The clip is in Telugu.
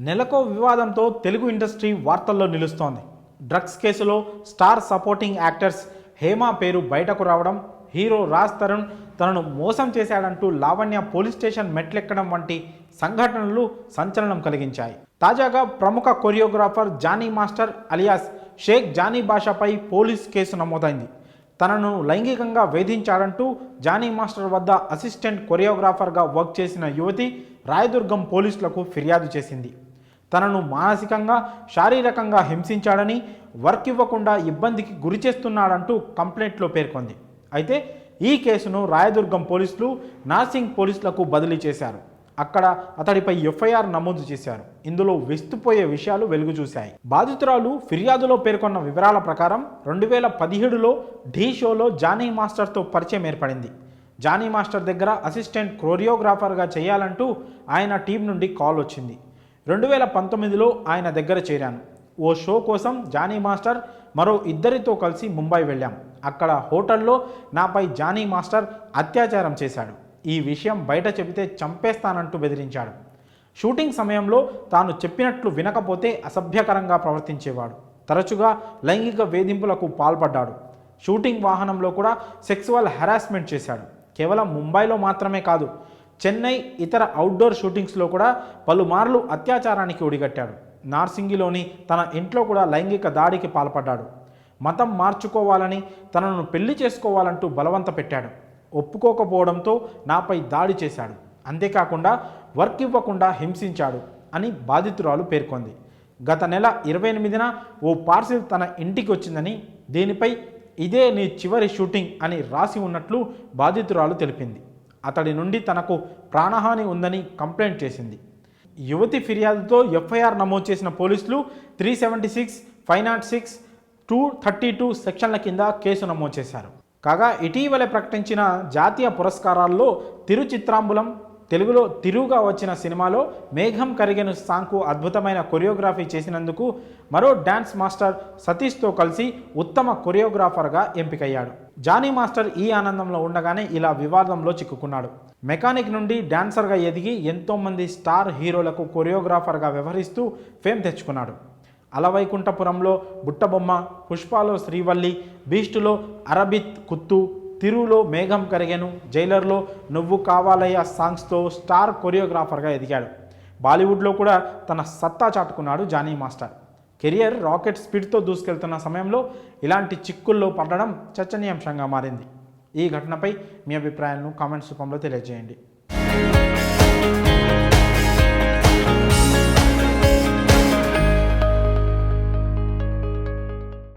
నెలకో వివాదంతో తెలుగు ఇండస్ట్రీ వార్తల్లో నిలుస్తోంది. డ్రగ్స్ కేసులో స్టార్ సపోర్టింగ్ యాక్టర్స్ హేమ పేరు బయటకు రావడం, హీరో రాజ్ తరుణ్ తనను మోసం చేశాడంటూ లావణ్య పోలీస్ స్టేషన్ మెట్లెక్కడం వంటి సంఘటనలు సంచలనం కలిగించాయి. తాజాగా ప్రముఖ choreographer Jani master alias Shaik Jani బాషాపై పోలీస్ కేసు నమోదైంది. తనను లైంగికంగా వేధించాడంటూ జానీ మాస్టర్ వద్ద అసిస్టెంట్ కొరియోగ్రాఫర్గా వర్క్ చేసిన యువతి రాయదుర్గం పోలీసులకు ఫిర్యాదు చేసింది. తనను మానసికంగా, శారీరకంగా హింసించాడని, వర్క్ ఇవ్వకుండా ఇబ్బందికి గురి చేస్తున్నాడంటూ కంప్లైంట్లో పేర్కొంది. అయితే ఈ కేసును రాయదుర్గం పోలీసులు నార్సింగ్ పోలీసులకు బదిలీ చేశారు. అక్కడ అతడిపై ఎఫ్ఐఆర్ నమోదు చేశారు. ఇందులో విస్తుపోయే విషయాలు వెలుగు చూశాయి. బాధితురాలు ఫిర్యాదులో పేర్కొన్న వివరాల ప్రకారం 2017లో ఢీ షోలో జానీ మాస్టర్తో పరిచయం ఏర్పడింది. జానీ మాస్టర్ దగ్గర అసిస్టెంట్ కొరియోగ్రాఫర్గా చేయాలంటూ ఆయన టీం నుండి కాల్ వచ్చింది. 2019లో ఆయన దగ్గర చేరాను. ఓ షో కోసం జానీ మాస్టర్ మరో ఇద్దరితో కలిసి ముంబై వెళ్ళాం. అక్కడ హోటల్లో నాపై జానీ మాస్టర్ అత్యాచారం చేశాడు. ఈ విషయం బయట చెబితే చంపేస్తానంటూ బెదిరించాడు. షూటింగ్ సమయంలో తాను చెప్పినట్లు వినకపోతే అసభ్యకరంగా ప్రవర్తించేవాడు. తరచుగా లైంగిక వేధింపులకు పాల్పడ్డాడు. షూటింగ్ వాహనంలో కూడా సెక్సువల్ హెరాస్మెంట్ చేశాడు. కేవలం ముంబైలో మాత్రమే కాదు, చెన్నై, ఇతర అవుట్డోర్ షూటింగ్స్లో కూడా పలుమార్లు అత్యాచారానికి ఒడిగట్టాడు. నార్సింగిలోని తన ఇంట్లో కూడా లైంగిక దాడికి పాల్పడ్డాడు. మతం మార్చుకోవాలని, తనను పెళ్లి చేసుకోవాలంటూ బలవంత పెట్టాడు. ఒప్పుకోకపోవడంతో నాపై దాడి చేశాడు. అంతేకాకుండా వర్క్ ఇవ్వకుండా హింసించాడు అని బాధితురాలు పేర్కొంది. గత నెల 28న ఓ పార్సిల్ తన ఇంటికి వచ్చిందని, దీనిపై ఇదే నీ చివరి షూటింగ్ అని రాసి ఉన్నట్లు బాధితురాలు తెలిపింది. అతడి నుండి తనకు ప్రాణహాని ఉందని కంప్లైంట్ చేసింది. యువతి ఫిర్యాదుతో ఎఫ్ఐఆర్ నమోదు చేసిన పోలీసులు 376, 506, 232 సెక్షన్ల కింద కేసు నమోదు చేశారు. కాగా ఇటీవలే ప్రకటించిన జాతీయ పురస్కారాల్లో తిరుచిత్రాంబులం, తెలుగులో తిరుగా వచ్చిన సినిమాలో మేఘం కరిగెను సాంగ్కు అద్భుతమైన కొరియోగ్రఫీ చేసినందుకు మరో డ్యాన్స్ మాస్టర్ సతీష్తో కలిసి ఉత్తమ కొరియోగ్రాఫర్గా ఎంపికయ్యాడు. జానీ మాస్టర్ ఈ ఆనందంలో ఉండగానే ఇలా వివాదంలో చిక్కుకున్నాడు. మెకానిక్ నుండి డాన్సర్గా ఎదిగి ఎంతోమంది స్టార్ హీరోలకు కొరియోగ్రాఫర్గా వ్యవహరిస్తూ ఫేమ్ తెచ్చుకున్నాడు. అలవైకుంఠపురంలో బుట్టబొమ్మ, పుష్పాలో శ్రీవల్లి, బీస్టులో అరబిత్ కుత్తు, తిరులో మేఘం కరిగెను, జైలర్లో నువ్వు కావాలయ్య సాంగ్స్తో స్టార్ కొరియోగ్రాఫర్గా ఎదిగాడు. బాలీవుడ్లో కూడా తన సత్తా చాటుకున్నాడు జానీ మాస్టర్. కెరియర్ రాకెట్ స్పీడ్తో దూసుకెళ్తున్న సమయంలో ఇలాంటి చిక్కుల్లో పడడం చర్చనీయాంశంగా మారింది. ఈ ఘటనపై మీ అభిప్రాయాలను కామెంట్స్ రూపంలో తెలియజేయండి.